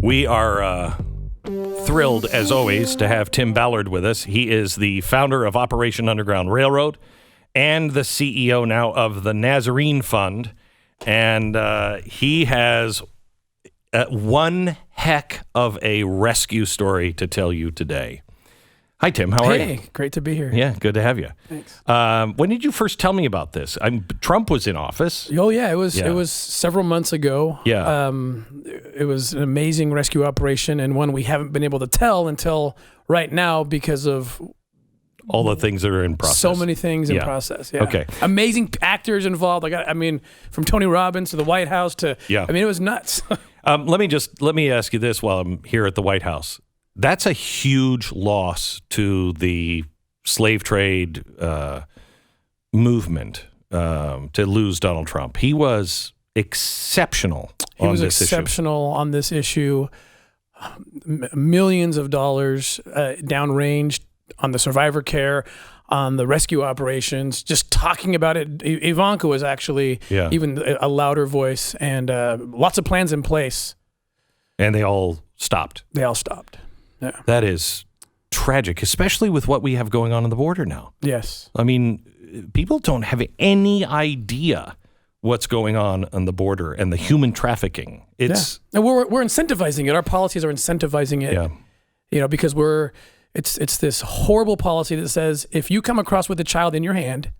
We are thrilled, as always, to have Tim Ballard with us. He is the founder of Operation Underground Railroad and the CEO now of the Nazarene Fund. And he has one heck of a rescue story to tell you today. Hi, Tim. How are you? Hey, great to be here. Yeah, good to have you. Thanks. When did you first tell me about this? Trump was in office. Oh, yeah. It was several months ago. Yeah. It was an amazing rescue operation and one we haven't been able to tell until right now because of all the things that are in process. So many things in process. Yeah. Okay. Amazing actors involved. I mean, from Tony Robbins to the White House to, I mean, it was nuts. Let me ask you this while I'm here at the White House. That's a huge loss to the slave trade movement to lose Donald Trump. He was exceptional on this issue. He was exceptional on this issue. Millions of dollars downrange on the survivor care, on the rescue operations, just talking about it. Ivanka was actually even a louder voice, and lots of plans in place. And they all stopped. Yeah. That is tragic, especially with what we have going on the border now. Yes. I mean, people don't have any idea what's going on the border and the human trafficking. And we're incentivizing it. Our policies are incentivizing it. Yeah. You know, because it's this horrible policy that says if you come across with a child in your hand,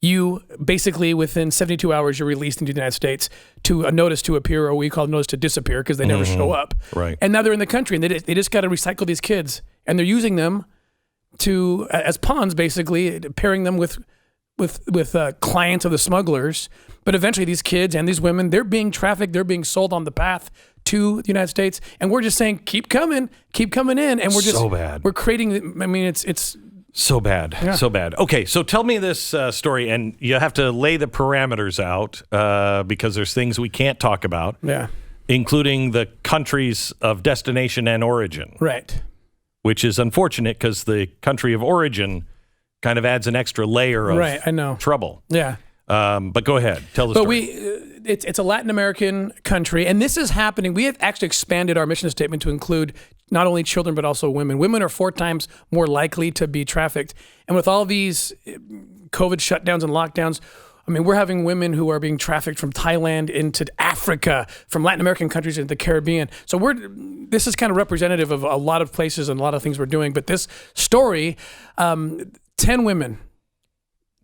you basically within 72 hours you're released into the United States to a notice to appear, or we call notice to disappear, because they never show up. Right. And now they're in the country, and they just got to recycle these kids, and they're using them to as pawns, basically pairing them with clients of the smugglers. But eventually, these kids and these women, they're being trafficked, they're being sold on the path to the United States, and we're just saying, keep coming in, and we're just so bad. We're creating. I mean, it's. So bad. So bad. Okay, so tell me this story, and you have to lay the parameters out because there's things we can't talk about, including the countries of destination and origin. Right. Which is unfortunate because the country of origin kind of adds an extra layer of trouble. Yeah. But go ahead. Tell the story. It's a Latin American country, and this is happening. We have actually expanded our mission statement to include not only children, but also women. Women are 4 times more likely to be trafficked. And with all these COVID shutdowns and lockdowns, I mean, we're having women who are being trafficked from Thailand into Africa, from Latin American countries into the Caribbean. So this is kind of representative of a lot of places and a lot of things we're doing. But this story, 10 women.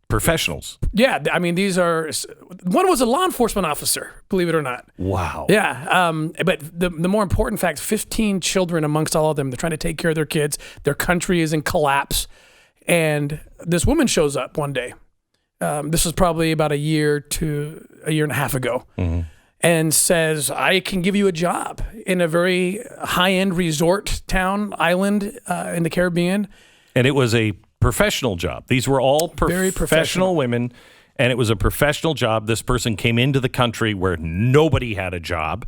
Professionals. Yeah, I mean, one was a law enforcement officer, believe it or not. Wow. Yeah, but the more important fact, 15 children amongst all of them. They're trying to take care of their kids. Their country is in collapse. And this woman shows up one day. This was probably about a year to a year and a half ago. Mm-hmm. And says, I can give you a job in a very high-end resort town, island in the Caribbean. And it was a professional job. These were all professional women, and it was a professional job. This person came into the country where nobody had a job,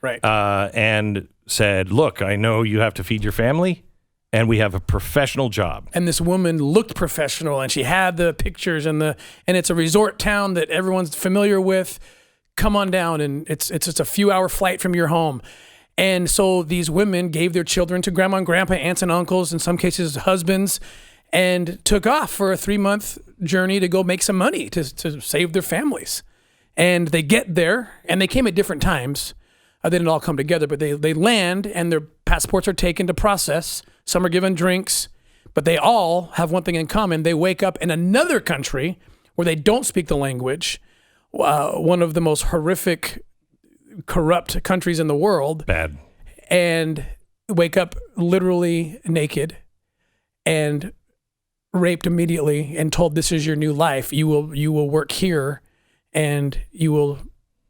right? And said, look, I know you have to feed your family, and we have a professional job. And this woman looked professional, and she had the pictures, and it's a resort town that everyone's familiar with. Come on down, and it's just a few hour flight from your home. And so these women gave their children to grandma and grandpa, aunts and uncles, in some cases husbands, and took off for a 3-month journey to go make some money to save their families. And they get there, and they came at different times. They didn't all come together, but they land, and their passports are taken to process. Some are given drinks, but they all have one thing in common. They wake up in another country where they don't speak the language, one of the most horrific, corrupt countries in the world. Bad. And wake up literally naked and raped immediately and told, this is your new life. You will work here, and you will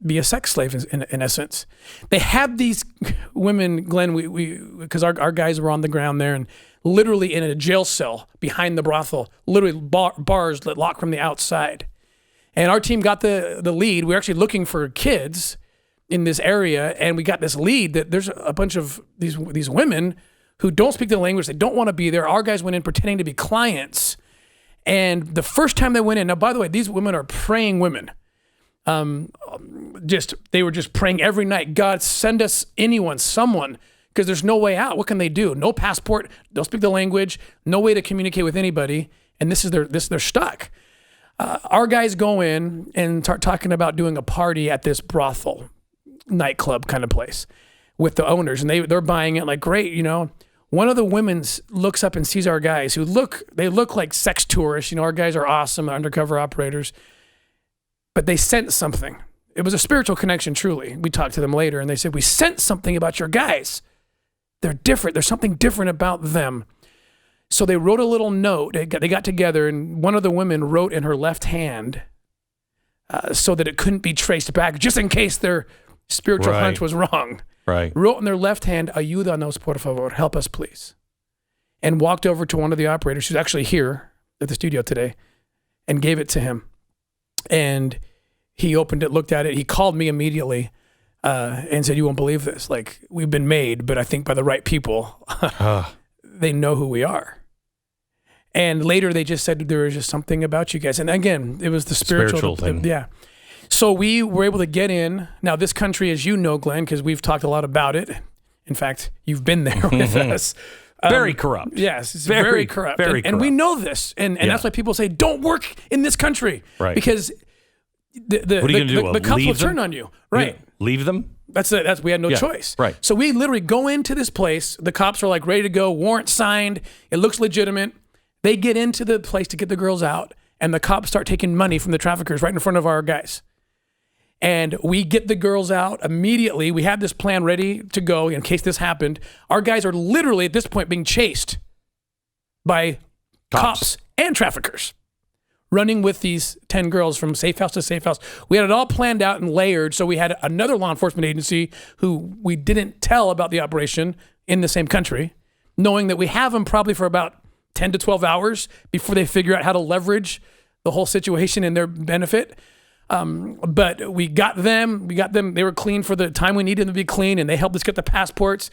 be a sex slave in essence. They had these women, Glenn, we because our guys were on the ground there, and literally in a jail cell behind the brothel, literally bars that lock from the outside. And our team got the lead. We were actually looking for kids in this area, and we got this lead that there's a bunch of these women who don't speak the language. They don't want to be there. Our guys went in pretending to be clients. And the first time they went in, now, by the way, these women are praying women. they were just praying every night, God, send us someone, because there's no way out. What can they do? No passport, don't speak the language, no way to communicate with anybody, and they're stuck. Our guys go in and start talking about doing a party at this brothel nightclub kind of place with the owners, and they're buying it like, great, you know. One of the women looks up and sees our guys who look like sex tourists. You know, our guys are awesome, undercover operators, but they sense something. It was a spiritual connection, truly. We talked to them later, and they said, we sense something about your guys. They're different. There's something different about them. So they wrote a little note. They got together, and one of the women wrote in her left hand so that it couldn't be traced back, just in case their spiritual hunch was wrong. Right. Wrote in their left hand, ayúdanos, por favor, help us, please. And walked over to one of the operators, who's actually here at the studio today, and gave it to him. And he opened it, looked at it. He called me immediately and said, you won't believe this. Like, we've been made, but I think by the right people, they know who we are. And later they just said, there was just something about you guys. And again, it was the spiritual thing. Yeah. So we were able to get in. Now, this country, as you know, Glenn, because we've talked a lot about it. In fact, you've been there with us. Very corrupt. Yes, it's very corrupt. Very corrupt. And we know this. And that's why people say, don't work in this country. Right. Because what are you gonna do? The cops will turn on you. Right. Leave them? We had no choice. Right. So we literally go into this place. The cops are like ready to go, warrant signed. It looks legitimate. They get into the place to get the girls out, and the cops start taking money from the traffickers right in front of our guys. And we get the girls out immediately. We had this plan ready to go in case this happened. Our guys are literally at this point being chased by cops and traffickers, running with these 10 girls from safe house to safe house. We had it all planned out and layered. So we had another law enforcement agency who we didn't tell about the operation in the same country, knowing that we have them probably for about 10 to 12 hours before they figure out how to leverage the whole situation in their benefit. But we got them. They were clean for the time we needed them to be clean, and they helped us get the passports.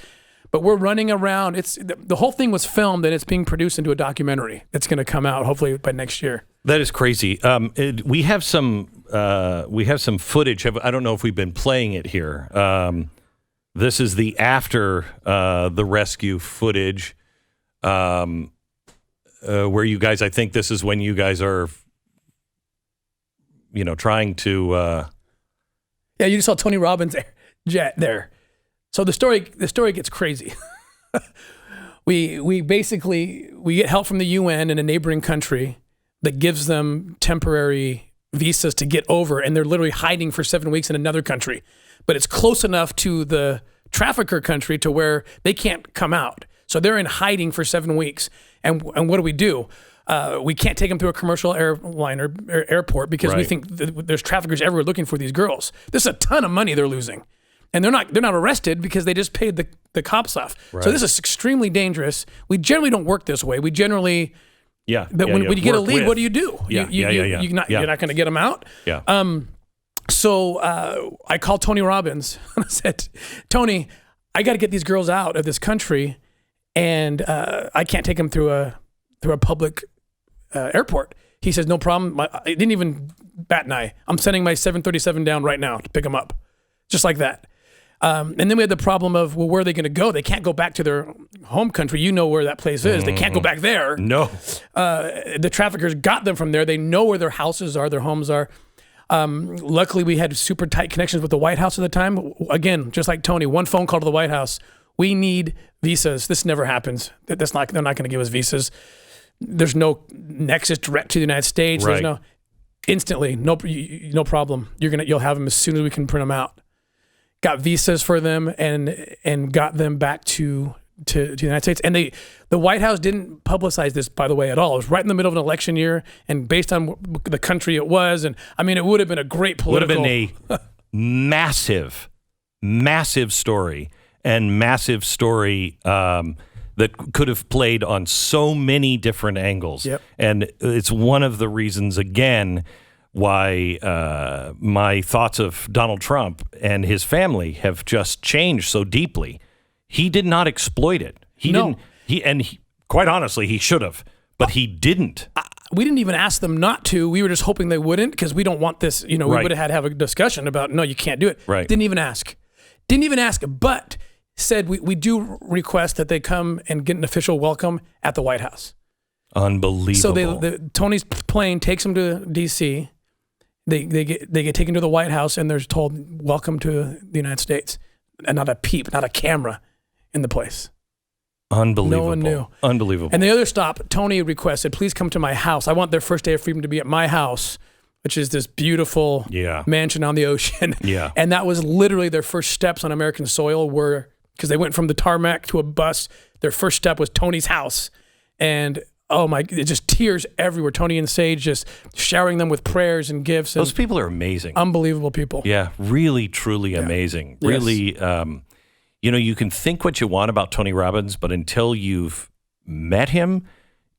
But we're running around. The whole thing was filmed, and it's being produced into a documentary that's going to come out hopefully by next year. That is crazy. We have some footage. I don't know if we've been playing it here. This is the after the rescue footage, where you guys. I think this is when you guys are, trying to. Yeah, you just saw Tony Robbins' jet there. So the story gets crazy. We get help from the UN in a neighboring country that gives them temporary visas to get over, and they're literally hiding for 7 weeks in another country. But it's close enough to the trafficker country to where they can't come out. So they're in hiding for 7 weeks. And what do? We can't take them through a commercial airline or airport because we think there's traffickers everywhere looking for these girls. There's a ton of money they're losing. And they're not arrested because they just paid the cops off. Right. So this is extremely dangerous. We generally don't work this way. We generally... when you get a lead, what do? You're not going to get them out. Yeah. So I called Tony Robbins and I said, Tony, I got to get these girls out of this country, and I can't take them through a public airport. He says, no problem. I didn't even bat an eye. I'm sending my 737 down right now to pick them up, just like that. And then we had the problem of, well, where are they going to go? They can't go back to their home country. You know where that place is. They can't go back there. No. The traffickers got them from there. They know where their houses are, their homes are. Luckily, we had super tight connections with the White House at the time. Again, just like Tony, one phone call to the White House. We need visas. This never happens. They're not going to give us visas. There's no nexus direct to the United States. Right. There's instantly, no problem. You'll have them as soon as we can print them out. Got visas for them and got them back to the United States. And the White House didn't publicize this, by the way, at all. It was right in the middle of an election year, and based on the country it was, and I mean, it would have been a great political... Would have been a massive story, and massive story that could have played on so many different angles. Yep. And it's one of the reasons, again, why my thoughts of Donald Trump and his family have just changed so deeply. He did not exploit it. He didn't. Quite honestly, he should have, but he didn't. we didn't even ask them not to. We were just hoping they wouldn't, because we don't want this. We Right. would have had to have a discussion about, no, you can't do it. Right. Didn't even ask, but said we do request that they come and get an official welcome at the White House. Unbelievable. So Tony's plane takes them to D.C. They get taken to the White House, and they're told, welcome to the United States. And not a peep, not a camera in the place. Unbelievable. No one knew. Unbelievable. And the other stop, Tony requested, please come to my house. I want their first day of freedom to be at my house, which is this beautiful mansion on the ocean. Yeah. And that was literally their first steps on American soil, because they went from the tarmac to a bus. Their first step was Tony's house. And oh my, it's just tears everywhere. Tony and Sage just showering them with prayers and gifts. And those people are amazing. Unbelievable people. Yeah, really, truly amazing. Really, you can think what you want about Tony Robbins, but until you've met him,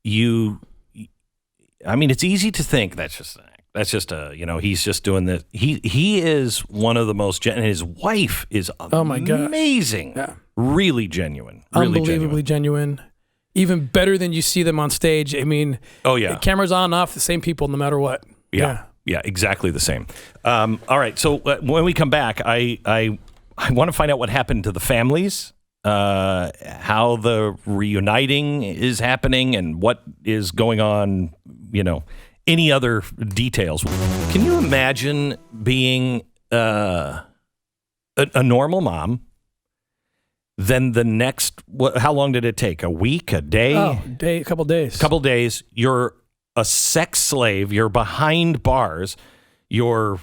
it's easy to think that's just he's just doing this. He is one of the most, and his wife is amazing. Yeah. Really genuine. Really Unbelievably genuine. Even better than you see them on stage. I mean, the camera's on and off, the same people no matter what. Yeah, exactly the same. All right, so when we come back, I want to find out what happened to the families, how the reuniting is happening, and what is going on, any other details. Can you imagine being a normal mom? Then the next, how long did it take? A week, a day? A couple days. Couple days. You're a sex slave. You're behind bars. You're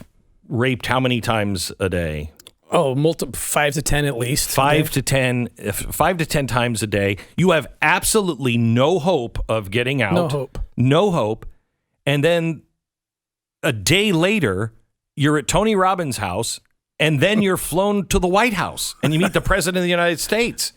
raped how many times a day? 5 to 10 at least. 5 to 10 times a day. You have absolutely no hope of getting out. No hope. And then a day later, you're at Tony Robbins' house, and then you're flown to the White House and you meet the President of the United States.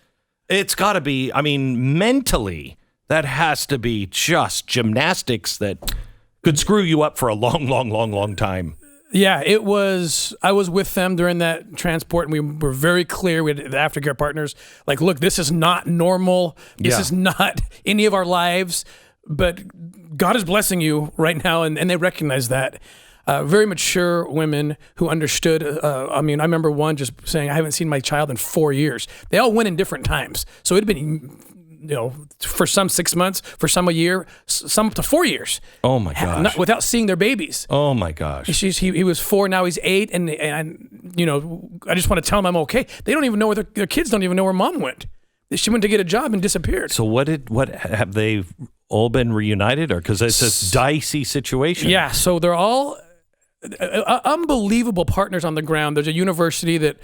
It's got to be, mentally, that has to be just gymnastics that could screw you up for a long, long, long, long time. Yeah, it was. I was with them during that transport, and we were very clear. We had the aftercare partners, like, look, this is not normal. This is not any of our lives, but God is blessing you right now, and they recognize that. Very mature women who understood. I remember one just saying, I haven't seen my child in 4 years. They all went in different times. So it had been, for some 6 months, for some a year, some up to 4 years. Oh my gosh. Without seeing their babies. Oh my gosh. He was 4, now he's 8. And I just want to tell them I'm okay. They don't even know where their kids don't even know where mom went. She went to get a job and disappeared. So what have they all been reunited, or because it's a dicey situation? Yeah. So they're all unbelievable partners on the ground. There's a university that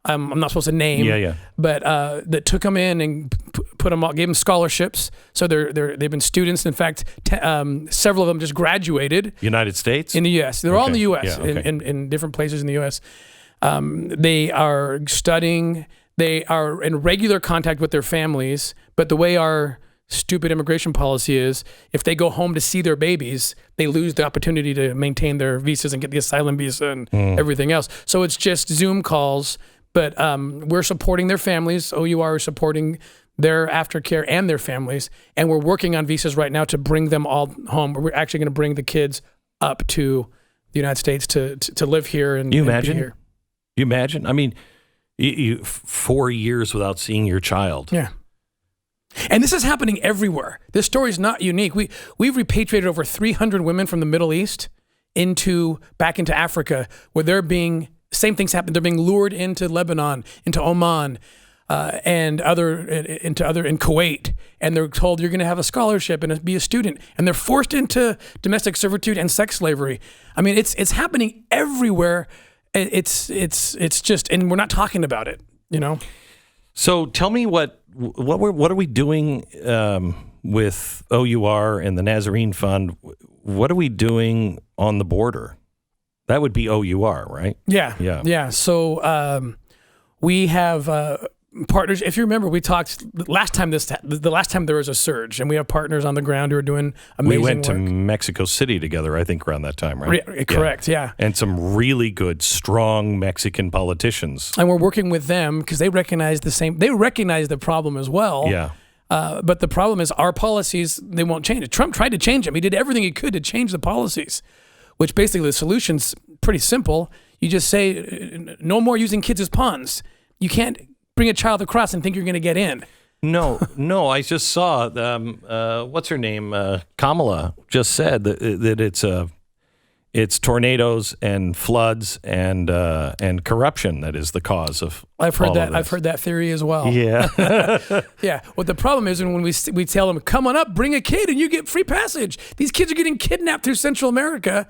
I'm not supposed to name, but that took them in and put them, gave them scholarships. So they've been students. In fact, several of them just graduated. United States? In the U.S. They're all in the U.S. In different places in the U.S. They are studying. They are in regular contact with their families. But the way our stupid immigration policy is, if they go home to see their babies, they lose the opportunity to maintain their visas and get the asylum visa and everything else. So it's just Zoom calls, but we're supporting their families. OUR is supporting their aftercare and their families, and we're working on visas right now to bring them all home. We're actually going to bring the kids up to the United States to live here and, you and imagine? be here. You imagine? I mean, you 4 years without seeing your child. Yeah. And this is happening everywhere. This story is not unique. We've repatriated over 300 women from the Middle East back into Africa, where same things happen. They're being lured into Lebanon, into Oman, and in Kuwait, and they're told you're going to have a scholarship and be a student, and they're forced into domestic servitude and sex slavery. I mean, it's happening everywhere. It's just, and we're not talking about it, So tell me what are we doing with OUR and the Nazarene Fund? What are we doing on the border? That would be OUR, right? Yeah. So we have partners. If you remember, we talked the last time there was a surge, and we have partners on the ground who are doing amazing work. We went to Mexico City together, I think, around that time, right? Correct, yeah. And some really good, strong Mexican politicians. And we're working with them because they recognize the problem as well. Yeah. But the problem is our policies, they won't change. Trump tried to change them. He did everything he could to change the policies, which basically the solution's pretty simple. You just say, no more using kids as pawns. You can't bring a child across and think you're going to get in. No, I just saw, what's her name? Kamala just said that it's tornadoes and floods and corruption that is the cause of I've heard all that. of this. I've heard that theory as well. Yeah. Yeah. Well, the problem is when we tell them, come on up, bring a kid, and you get free passage. These kids are getting kidnapped through Central America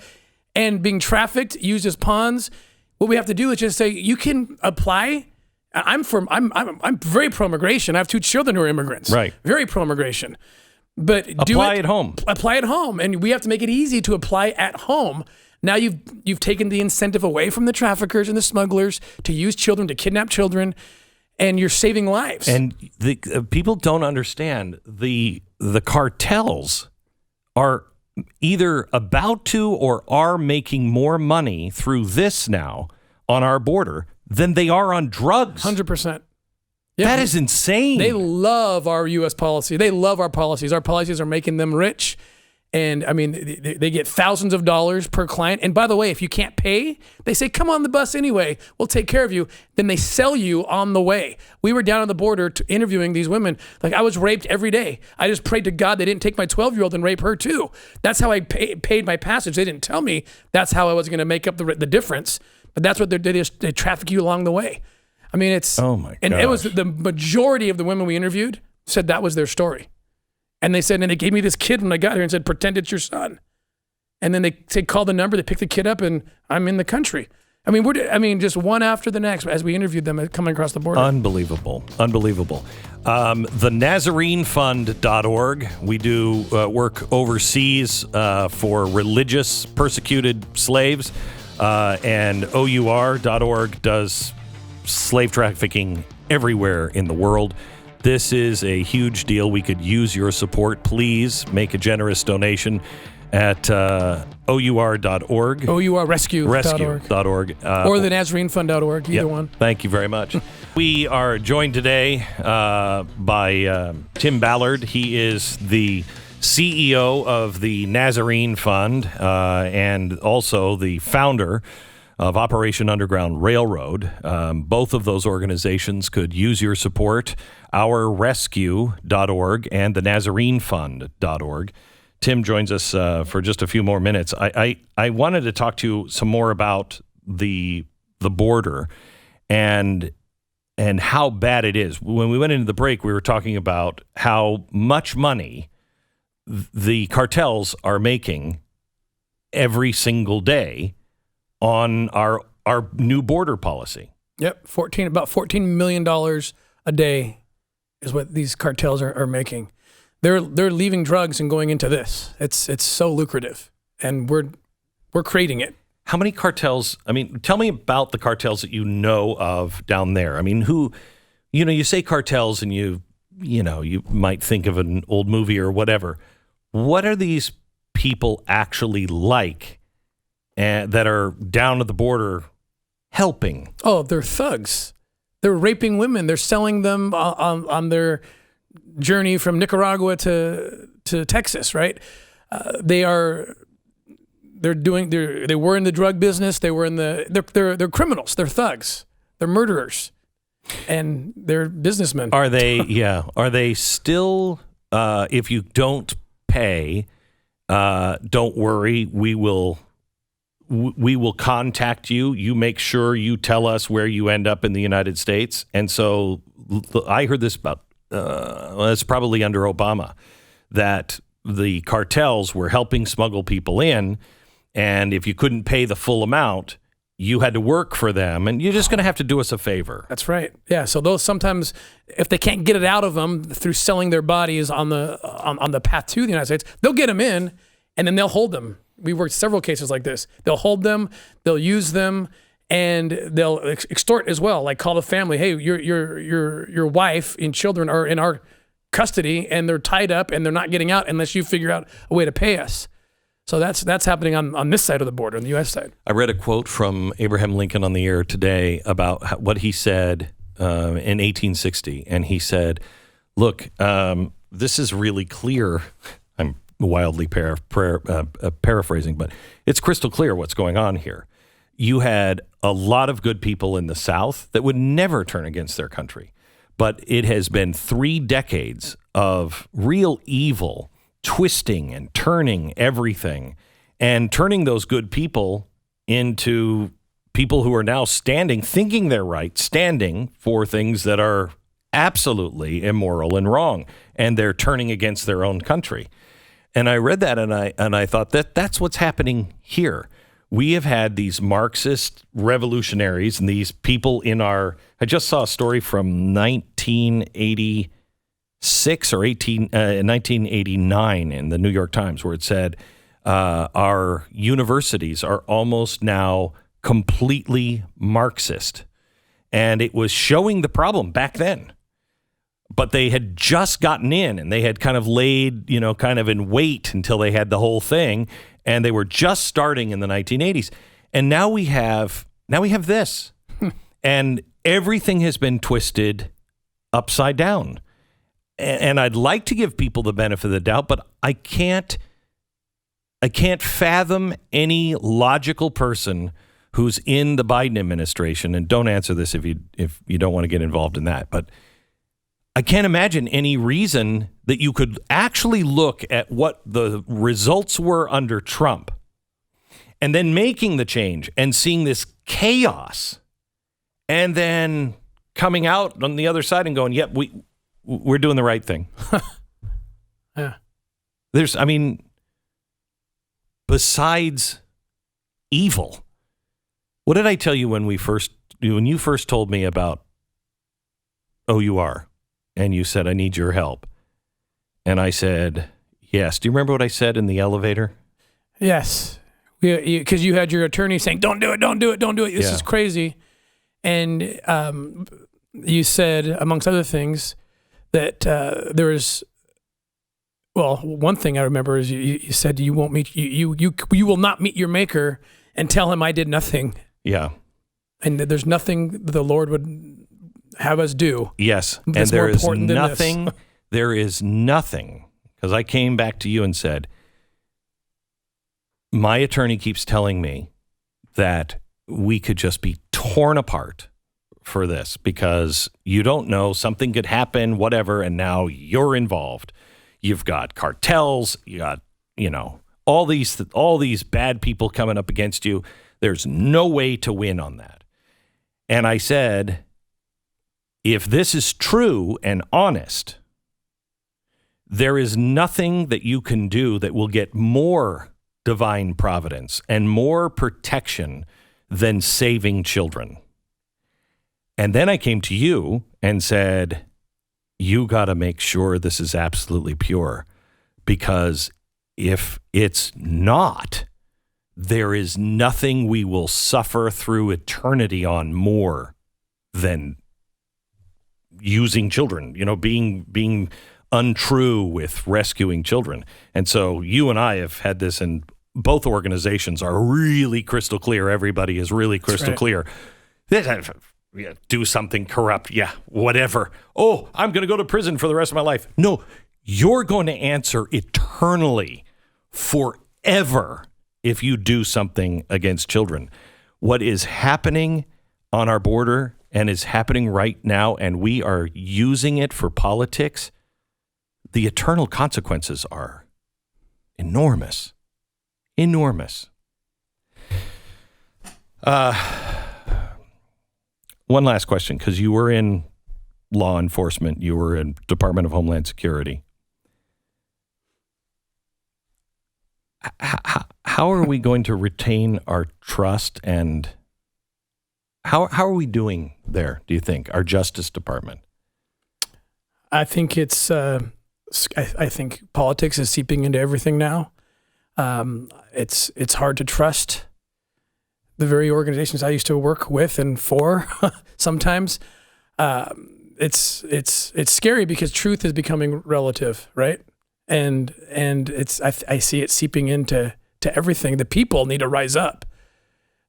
and being trafficked, used as pawns. What we have to do is just say, you can apply. I'm very pro-immigration. I have 2 children who are immigrants. Right. Very pro-immigration. But Apply at home. Apply at home, and we have to make it easy to apply at home. Now you've taken the incentive away from the traffickers and the smugglers to use children, to kidnap children, and you're saving lives. And the people don't understand the cartels are either about to or are making more money through this now on our border than they are on drugs. 100%. Yeah. That is insane. They love our U.S. policy. They love our policies. Our policies are making them rich. And I mean, they get thousands of dollars per client. And by the way, if you can't pay, they say, come on the bus anyway. We'll take care of you. Then they sell you on the way. We were down on the border interviewing these women. Like, I was raped every day. I just prayed to God they didn't take my 12-year-old and rape her too. That's how I paid my passage. They didn't tell me that's how I was going to make up the difference. But that's what they did. They traffic you along the way. I mean, it's... Oh, my God. And it was the majority of the women we interviewed said that was their story. And they said, and they gave me this kid when I got here and said, pretend it's your son. And then they said, call the number. They pick the kid up, and I'm in the country. I mean, just one after the next as we interviewed them coming across the border. Unbelievable. The NazareneFund.org. We do work overseas for religious persecuted slaves. And OUR.org does slave trafficking everywhere in the world. This is a huge deal. We could use your support. Please make a generous donation at OUR.org. OURrescue.org. Or the NazareneFund.org, either one. Thank you very much. We are joined today by Tim Ballard. He is the CEO of the Nazarene Fund and also the founder of Operation Underground Railroad. Both of those organizations could use your support. OurRescue.org and the NazareneFund.org. Tim joins us for just a few more minutes. I wanted to talk to you some more about the border and how bad it is. When we went into the break, we were talking about how much money the cartels are making every single day on our new border policy. Yep, about $14 million a day is what these cartels are making. They're leaving drugs and going into this. It's so lucrative, and we're creating it. How many cartels? I mean, tell me about the cartels that you know of down there. I mean, who, you say cartels, and you might think of an old movie or whatever. What are these people actually like, that are down at the border helping? Oh, they're thugs. They're raping women. They're selling them on their journey from Nicaragua to Texas, right? They were in the drug business. They're criminals. They're thugs. They're murderers, and they're businessmen. Are they? Yeah. Are they still? If you don't pay, don't worry. We will contact you. You make sure you tell us where you end up in the United States. And so I heard this about, it's probably under Obama, that the cartels were helping smuggle people in. And if you couldn't pay the full amount, you had to work for them. And you're just going to have to do us a favor. That's right. Yeah. So those sometimes, if they can't get it out of them through selling their bodies on the path to the United States, they'll get them in and then they'll hold them. We worked several cases like this. They'll hold them, they'll use them, and they'll extort as well. Like call the family, hey, your wife and children are in our custody, and they're tied up, and they're not getting out unless you figure out a way to pay us. So that's happening on this side of the border, on the U.S. side. I read a quote from Abraham Lincoln on the air today about what he said in 1860, and he said, look, this is really clear. I'm wildly paraphrasing, but it's crystal clear what's going on here. You had a lot of good people in the South that would never turn against their country. But it has been 3 decades of real evil, twisting and turning everything, and turning those good people into people who are now thinking they're right, standing for things that are absolutely immoral and wrong, and they're turning against their own country. And I read that, and I thought that's what's happening here. We have had these Marxist revolutionaries and these people I just saw a story from 1986 or 1989 in the New York Times where it said our universities are almost now completely Marxist. And it was showing the problem back then. But they had just gotten in and they had kind of laid, kind of in wait until they had the whole thing. And they were just starting in the 1980s. And now we have this. And everything has been twisted upside down. And I'd like to give people the benefit of the doubt, but I can't fathom any logical person who's in the Biden administration, and don't answer this if you don't want to get involved in that, but I can't imagine any reason that you could actually look at what the results were under Trump and then making the change and seeing this chaos and then coming out on the other side and going, yep, we're doing the right thing. Yeah. Besides evil, what did I tell you when you first told me about OUR? And you said, I need your help. And I said, yes. Do you remember what I said in the elevator? Yes. Because you had your attorney saying, don't do it, don't do it, don't do it. This is crazy. And you said, amongst other things, that there was, one thing I remember is you said you will not meet your maker and tell him I did nothing. Yeah. And there's nothing the Lord would have us do. Yes. And there is nothing, because I came back to you and said, my attorney keeps telling me that we could just be torn apart for this because you don't know, something could happen, whatever, and now you're involved. You've got cartels, you got, all these bad people coming up against you. There's no way to win on that. And I said, if this is true and honest, there is nothing that you can do that will get more divine providence and more protection than saving children. And then I came to you and said, you got to make sure this is absolutely pure, because if it's not, there is nothing we will suffer through eternity on more than using children, being untrue with rescuing children. And so you and I have had this, and both organizations are really crystal clear. Everybody is really crystal clear. Do something corrupt. Yeah, whatever. Oh, I'm going to go to prison for the rest of my life. No, you're going to answer eternally, forever, if you do something against children. What is happening on our border and is happening right now, and we are using it for politics, the eternal consequences are enormous. Enormous. One last question, because you were in law enforcement, you were in Department of Homeland Security. How are we going to retain our trust, and how are we doing there, do you think, our Justice Department? I think it's, I think politics is seeping into everything now. It's hard to trust the very organizations I used to work with and for sometimes. It's scary because truth is becoming relative, right? And I see it seeping into everything. The people need to rise up.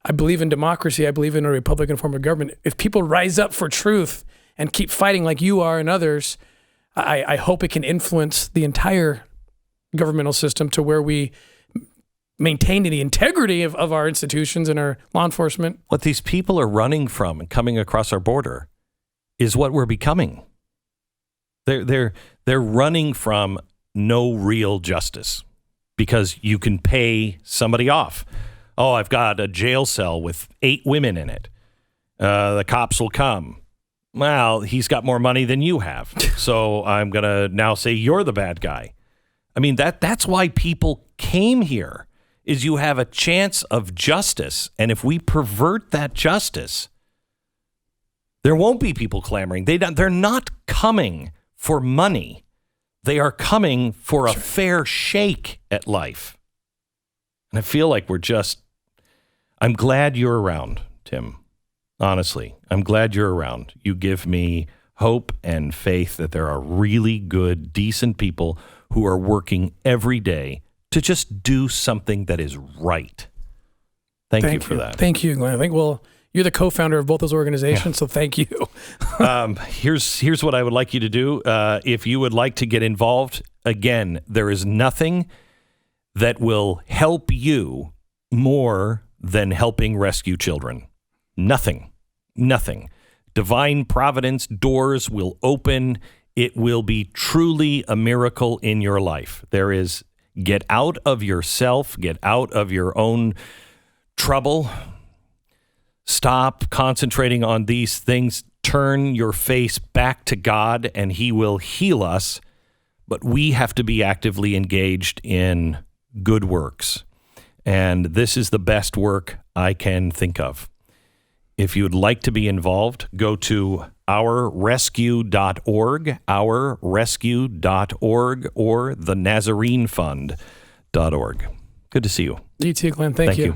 I believe in democracy. I believe in a Republican form of government. If people rise up for truth and keep fighting like you are and others, I hope it can influence the entire governmental system to where we maintain the integrity of our institutions and our law enforcement. What these people are running from and coming across our border is what we're becoming. They're running from no real justice because you can pay somebody off. Oh, I've got a jail cell with 8 women in it. The cops will come. Well, he's got more money than you have. So I'm going to now say you're the bad guy. I mean, that's why people came here, is you have a chance of justice. And if we pervert that justice, there won't be people clamoring. They're not coming for money. They are coming for a fair shake at life. And I feel like I'm glad you're around, Tim. Honestly, I'm glad you're around. You give me hope and faith that there are really good, decent people who are working every day to just do something that is right. Thank you for that. Thank you, Glenn. I think, you're the co-founder of both those organizations, so thank you. Here's what I would like you to do. If you would like to get involved, again, there is nothing that will help you more than helping rescue children. Nothing. Divine providence doors will open. It will be truly a miracle in your life. Get out of yourself, get out of your own trouble. Stop concentrating on these things. Turn your face back to God and he will heal us. But we have to be actively engaged in good works. And this is the best work I can think of. If you would like to be involved, go to ourrescue.org, ourrescue.org, or thenazarenefund.org. Good to see you. You too, Glenn. Thank you.